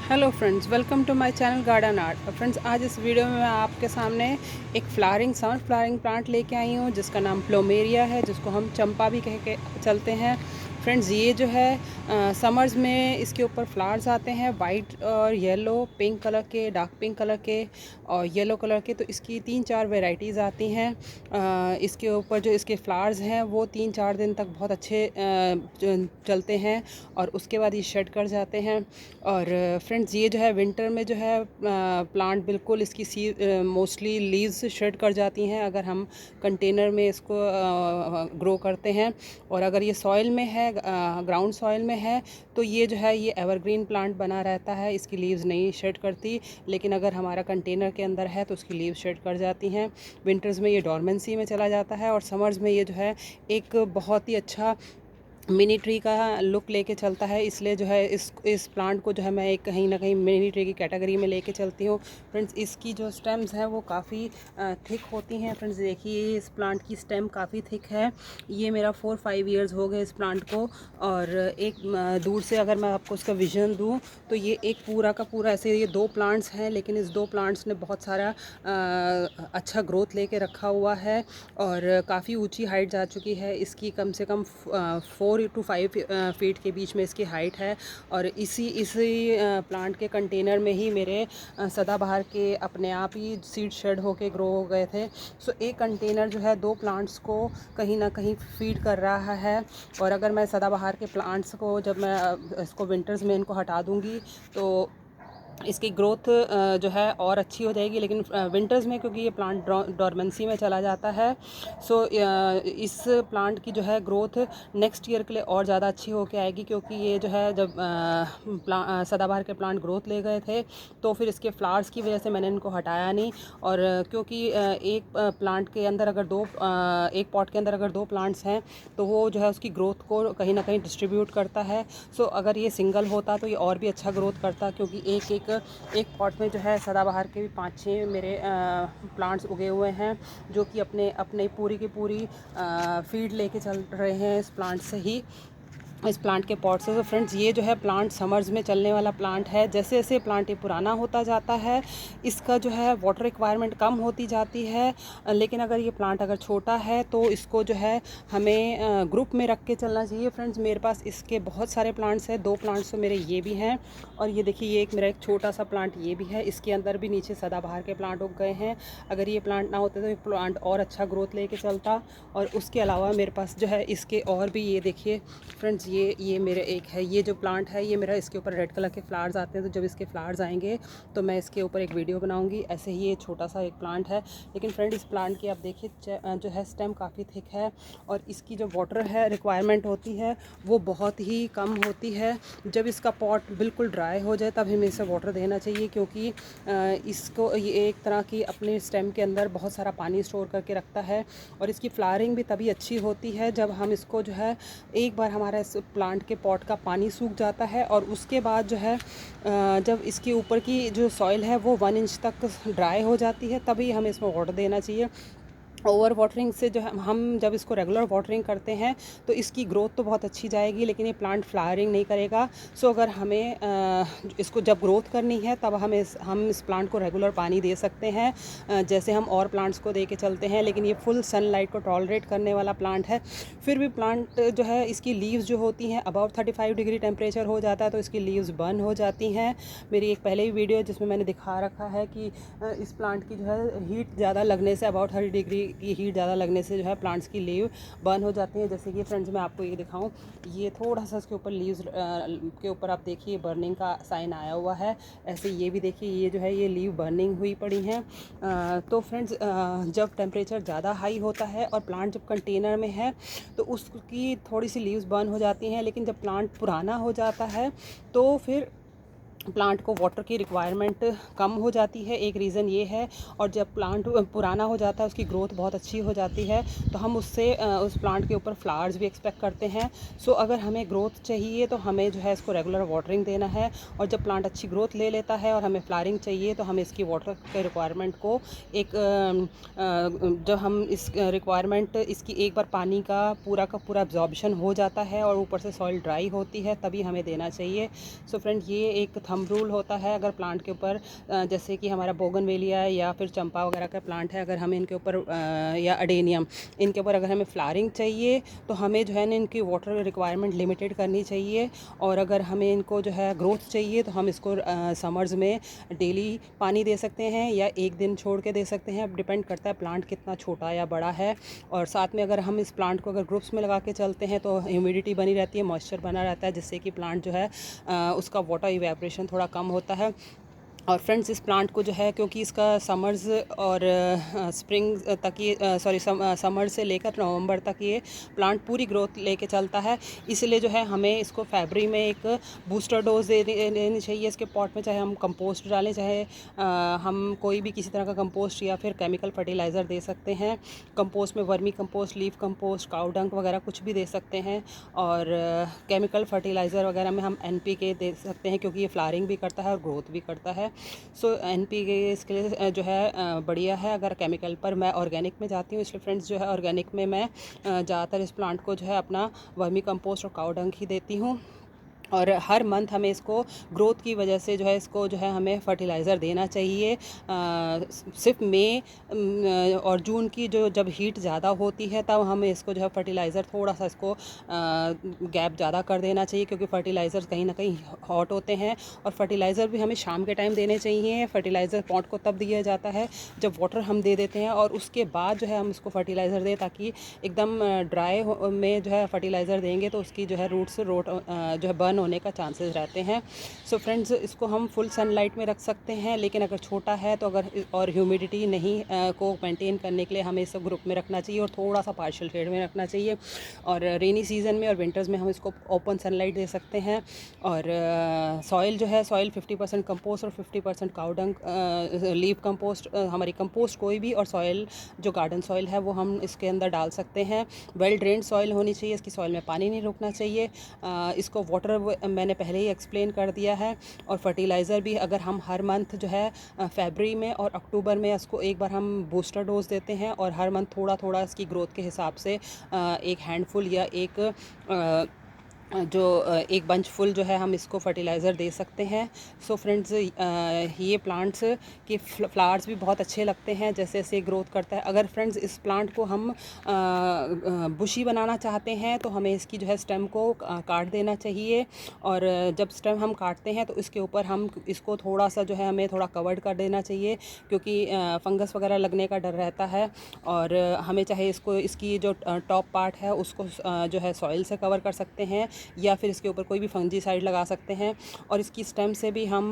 Hello friends, welcome to my channel garden art. Friends, आज इस video में मैं आपके सामने एक फ्लावरिंग प्लांट लेके आई हूँ जिसका नाम प्लूमेरिया है, जिसको हम चंपा भी कह के चलते हैं। फ्रेंड्स, ये जो है समर्स में इसके ऊपर फ्लावर्स आते हैं, वाइट और येलो, पिंक कलर के, डार्क पिंक कलर के और येलो कलर के। तो इसकी 3-4 वेराइटीज़ आती हैं। इसके ऊपर जो इसके फ्लावर्स हैं वो 3-4 दिन तक बहुत अच्छे चलते हैं और उसके बाद ये शेड कर जाते हैं। और फ्रेंड्स, ये जो है विंटर में जो है प्लांट बिल्कुल इसकी मोस्टली लीव्स शेड कर जाती हैं अगर हम कंटेनर में इसको ग्रो करते हैं। और अगर ये सॉइल में है, ग्राउंड सॉइल में है, तो ये जो है ये एवरग्रीन प्लांट बना रहता है, इसकी लीव्स नहीं शेड करती। लेकिन अगर हमारा कंटेनर के अंदर है तो उसकी लीव्स शेड कर जाती हैं। विंटर्स में ये डॉर्मेंसी में चला जाता है और समर्स में ये जो है एक बहुत ही अच्छा मिनी ट्री का लुक लेके चलता है। इसलिए जो है इस प्लांट को जो है मैं एक कहीं ना कहीं मिनी ट्री की कैटेगरी में लेके चलती हूँ। फ्रेंड्स, इसकी जो स्टेम्स हैं वो काफ़ी थिक होती हैं। फ्रेंड्स, देखिए इस प्लांट की स्टेम काफ़ी थिक है। ये मेरा 4-5 इयर्स हो गए इस प्लांट को। और एक दूर से अगर मैं आपको उसका विजन दूँ तो ये एक पूरा का पूरा ऐसे, ये 2 प्लांट्स हैं लेकिन इस 2 प्लांट्स ने बहुत सारा अच्छा ग्रोथ लेके रखा हुआ है और काफ़ी ऊंची हाइट जा चुकी है। इसकी कम से कम 4 to 5 फीट के बीच में इसकी हाइट है। और इसी इसी प्लांट के कंटेनर में ही मेरे सदाबहार के अपने आप ही सीड शेड होके ग्रो हो गए थे। सो एक कंटेनर जो है 2 प्लांट्स को कहीं ना कहीं फीड कर रहा है। और अगर मैं सदाबहार के प्लांट्स को, जब मैं इसको विंटर्स में इनको हटा दूंगी तो इसकी ग्रोथ जो है और अच्छी हो जाएगी। लेकिन विंटर्स में क्योंकि ये प्लांट डॉर्मेंसी में चला जाता है, सो इस प्लांट की जो है ग्रोथ नेक्स्ट ईयर के लिए और ज़्यादा अच्छी होके आएगी। क्योंकि ये जो है जब सदाबहार के प्लांट ग्रोथ ले गए थे तो फिर इसके फ्लावर्स की वजह से मैंने इनको हटाया नहीं। और क्योंकि एक प्लांट के अंदर अगर एक पॉट के अंदर अगर 2 प्लांट्स हैं तो वो जो है उसकी ग्रोथ को कहीं ना कहीं डिस्ट्रीब्यूट करता है। सो अगर ये सिंगल होता तो ये और भी अच्छा ग्रोथ करता, क्योंकि एक पॉट में जो है सदाबहार के भी 5-6 मेरे प्लांट्स उगे हुए हैं जो कि अपने अपने पूरी की पूरी फीड लेके चल रहे हैं इस प्लांट से ही, इस प्लांट के पॉट से। तो फ्रेंड्स, ये जो है प्लांट समर्स में चलने वाला प्लांट है। जैसे जैसे प्लांट ये पुराना होता जाता है इसका जो है वाटर रिक्वायरमेंट कम होती जाती है। लेकिन अगर ये प्लांट अगर छोटा है तो इसको जो है हमें ग्रुप में रख के चलना चाहिए। फ्रेंड्स, मेरे पास इसके बहुत सारे प्लांट्स हैं। 2 प्लांट्स तो मेरे ये भी हैं और ये देखिए ये एक मेरा एक छोटा सा प्लांट ये भी है। इसके अंदर भी नीचे सदाबहार के प्लांट उग गए हैं। अगर ये प्लांट ना होते तो ये प्लांट और अच्छा ग्रोथ लेके चलता। और उसके अलावा मेरे पास जो है इसके और भी, ये देखिए फ्रेंड्स, ये मेरे एक है, ये जो प्लांट है ये मेरा, इसके ऊपर रेड कलर के फ्लावर्स आते हैं। तो जब इसके फ्लावर्स आएंगे तो मैं इसके ऊपर एक वीडियो बनाऊंगी। ऐसे ही ये छोटा सा एक प्लांट है। लेकिन फ्रेंड, इस प्लांट की आप देखिए जो है स्टेम काफ़ी थिक है और इसकी जो वाटर है रिक्वायरमेंट होती है वो बहुत ही कम होती है। जब इसका पॉट बिल्कुल ड्राई हो जाए तब हमें इसे वाटर देना चाहिए, क्योंकि इसको ये एक तरह की अपने स्टेम के अंदर बहुत सारा पानी स्टोर करके रखता है। और इसकी फ्लावरिंग भी तभी अच्छी होती है जब हम इसको जो है, एक बार हमारा इस प्लांट के पॉट का पानी सूख जाता है और उसके बाद जो है जब इसके ऊपर की जो सॉइल है वो 1 इंच तक ड्राई हो जाती है तभी हमें इसमें वाटर देना चाहिए। ओवर वाटरिंग से जो है, हम जब इसको रेगुलर वाटरिंग करते हैं तो इसकी ग्रोथ तो बहुत अच्छी जाएगी लेकिन ये प्लांट फ्लावरिंग नहीं करेगा। सो अगर हमें इसको जब ग्रोथ करनी है तब हम इस प्लांट को रेगुलर पानी दे सकते हैं, जैसे हम और प्लांट्स को दे के चलते हैं। लेकिन ये फुल सनलाइट को टॉलरेट करने वाला प्लांट है। फिर भी प्लांट जो है, इसकी लीव्स जो होती हैं अबव 35 डिग्री टेम्परेचर हो जाता है तो इसकी लीव्स बर्न हो जाती हैं। मेरी एक पहले ही वीडियो है जिसमें मैंने दिखा रखा है कि इस प्लांट की जो है हीट ज़्यादा लगने से, अबाउट 30 डिग्री की हीट ज़्यादा लगने से जो है प्लांट्स की लीव बर्न हो जाती हैं। जैसे कि फ्रेंड्स, मैं आपको ये दिखाऊं, ये थोड़ा सा इसके ऊपर लीव्स के ऊपर आप देखिए बर्निंग का साइन आया हुआ है। ऐसे ये भी देखिए, ये जो है ये लीव बर्निंग हुई पड़ी हैं। तो फ्रेंड्स, जब टेम्परेचर ज़्यादा हाई होता है और प्लांट जब कंटेनर में है तो उसकी थोड़ी सी लीव्स बर्न हो जाती हैं। लेकिन जब प्लांट पुराना हो जाता है तो फिर प्लांट को वाटर की रिक्वायरमेंट कम हो जाती है, एक रीज़न ये है। और जब प्लांट पुराना हो जाता है उसकी ग्रोथ बहुत अच्छी हो जाती है तो हम उससे उस प्लांट के ऊपर फ्लावर्स भी एक्सपेक्ट करते हैं। सो अगर हमें ग्रोथ चाहिए तो हमें जो है इसको रेगुलर वाटरिंग देना है। और जब प्लांट अच्छी ग्रोथ ले लेता है और हमें फ्लावरिंग चाहिए तो हमें इसकी वाटर के रिक्वायरमेंट को जब हम इस रिक्वायरमेंट इसकी एक बार पानी का पूरा एब्जॉर्बशन हो जाता है और ऊपर से सॉइल ड्राई होती है तभी हमें देना चाहिए। सो फ्रेंड, ये एक था थंब रूल होता है अगर प्लांट के ऊपर, जैसे कि हमारा बोगनवेलिया है या फिर चंपा वगैरह का प्लांट है, अगर हमें इनके ऊपर या अडेनियम, इनके ऊपर अगर हमें फ्लावरिंग चाहिए तो हमें जो है ना इनकी वाटर रिक्वायरमेंट लिमिटेड करनी चाहिए। और अगर हमें इनको जो है ग्रोथ चाहिए तो हम इसको समर्स में डेली पानी दे सकते हैं या एक दिन छोड़ के दे सकते हैं, अब डिपेंड करता है प्लांट कितना छोटा या बड़ा है। और साथ में अगर हम इस प्लांट को अगर ग्रुप्स में लगा के चलते हैं तो ह्यूमिडिटी बनी रहती है, मॉइस्चर बना रहता है, जिससे कि प्लांट जो है उसका वाटर इवेपोरेशन थोड़ा कम होता है। और फ्रेंड्स इस प्लांट को जो है, क्योंकि इसका समर्स और स्प्रिंग तक ये समर से लेकर नवंबर तक ये प्लांट पूरी ग्रोथ लेके चलता है, इसलिए जो है हमें इसको फरवरी में एक बूस्टर डोज देनी चाहिए इसके पॉट में। चाहे हम कंपोस्ट डालें, चाहे हम कोई भी किसी तरह का कंपोस्ट या फिर केमिकल फर्टिलाइज़र दे सकते हैं। कंपोस्ट में वर्मी कंपोस्ट, लीफ कंपोस्ट, काऊ डंग वगैरह कुछ भी दे सकते हैं। और केमिकल फर्टिलाइज़र वगैरह में हम NPK दे सकते हैं, क्योंकि ये फ्लावरिंग भी करता है और ग्रोथ भी करता है। सो NPK इसके लिए जो है बढ़िया है। अगर केमिकल पर मैं ऑर्गेनिक में जाती हूँ, इसलिए फ्रेंड्स जो है ऑर्गेनिक में मैं ज़्यादातर इस प्लांट को जो है अपना वर्मी कंपोस्ट और काऊ डंग ही देती हूँ। और हर मंथ हमें इसको ग्रोथ की वजह से जो है इसको जो है हमें फर्टिलाइज़र देना चाहिए। सिर्फ मई और जून की जो जब हीट ज़्यादा होती है तब हमें इसको जो है फर्टिलाइज़र थोड़ा सा इसको गैप ज़्यादा कर देना चाहिए, क्योंकि फर्टिलाइज़र कहीं ना कहीं हॉट होते हैं। और फर्टिलाइज़र भी हमें शाम के टाइम देने चाहिए। फर्टिलाइज़र पॉट को तब दिया जाता है जब वाटर हम दे देते हैं, और उसके बाद जो है हम इसको फर्टिलाइज़र दें, ताकि एकदम ड्राई में जो है फर्टिलाइज़र देंगे तो उसकी जो है रूट्स जो है बर्न होने का चांसेस रहते हैं। सो फ्रेंड्स इसको हम फुल सनलाइट में रख सकते हैं, लेकिन अगर छोटा है तो अगर और ह्यूमिडिटी नहीं को मेंटेन करने के लिए हमें इसे ग्रुप में रखना चाहिए और थोड़ा सा पार्शियल शेड में रखना चाहिए। और रेनी सीजन में और विंटर्स में हम इसको ओपन सनलाइट दे सकते हैं। और सॉइल जो है, सॉइल 50% कंपोस्ट और 50% काऊ डंग, लीफ कंपोस्ट, हमारी कंपोस्ट कोई भी, और सॉइल जो गार्डन सॉइल है वो हम इसके अंदर डाल सकते हैं। वेल ड्रेन्ड सॉइल होनी चाहिए, इसकी सॉइल में पानी नहीं रुकना चाहिए। इसको वाटर मैंने पहले ही एक्सप्लेन कर दिया है। और फर्टिलाइज़र भी अगर हम हर मंथ जो है फरवरी में और अक्टूबर में इसको एक बार हम बूस्टर डोज देते हैं, और हर मंथ थोड़ा थोड़ा इसकी ग्रोथ के हिसाब से एक हैंडफुल या एक एक बंच फुल जो है हम इसको फर्टिलाइज़र दे सकते हैं। सो फ्रेंड्स ये प्लांट्स के फ्लावर्स भी बहुत अच्छे लगते हैं जैसे जैसे ग्रोथ करता है। अगर फ्रेंड्स इस प्लांट को हम बुशी बनाना चाहते हैं तो हमें इसकी जो है स्टेम को काट देना चाहिए। और जब स्टेम हम काटते हैं तो इसके ऊपर हम इसको थोड़ा सा जो है हमें थोड़ा कवर्ड कर देना चाहिए, क्योंकि फंगस वगैरह लगने का डर रहता है। और हमें चाहे इसको इसकी जो टॉप पार्ट है उसको जो है सॉइल से कवर कर सकते हैं, या फिर इसके ऊपर कोई भी फंजीसाइड लगा सकते हैं। और इसकी स्टेम से भी हम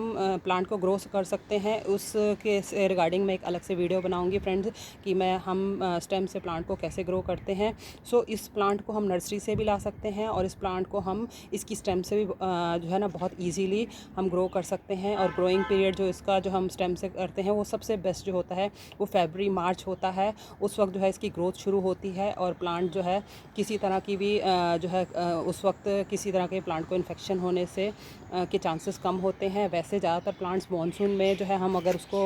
प्लांट को ग्रो कर सकते हैं। उसके रिगार्डिंग मैं एक अलग से वीडियो बनाऊंगी फ्रेंड्स कि हम स्टेम से प्लांट को कैसे ग्रो करते हैं। सो इस प्लांट को हम नर्सरी से भी ला सकते हैं, और इस प्लांट को हम इसकी स्टेम से भी जो है ना बहुत ईजीली हम ग्रो कर सकते हैं। और ग्रोइंग पीरियड जो इसका जो हम स्टेम से करते हैं वो सबसे बेस्ट जो होता है वो फरवरी मार्च होता है। उस वक्त जो है इसकी ग्रोथ शुरू होती है, और प्लांट जो है किसी तरह की भी जो है उस वक्त किसी तरह के प्लांट को इन्फेक्शन होने से के चांसेस कम होते हैं। वैसे ज़्यादातर प्लांट्स मॉनसून में जो है हम अगर उसको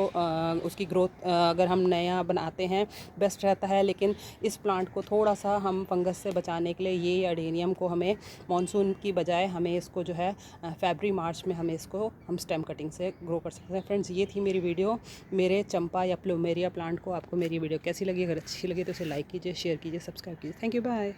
उसकी ग्रोथ अगर हम नया बनाते हैं बेस्ट रहता है। लेकिन इस प्लांट को थोड़ा सा हम फंगस से बचाने के लिए ये अडेनियम को हमें मॉनसून की बजाय हमें इसको जो है फरवरी मार्च में हमें इसको हम स्टेम कटिंग से ग्रो कर सकते हैं। फ्रेंड्स ये थी मेरी वीडियो मेरे चंपा या प्लूमेरिया प्लांट को। आपको मेरी वीडियो कैसी लगी? अगर अच्छी लगी तो इसे लाइक कीजिए, शेयर कीजिए, सब्सक्राइब कीजिए। Thank you, bye.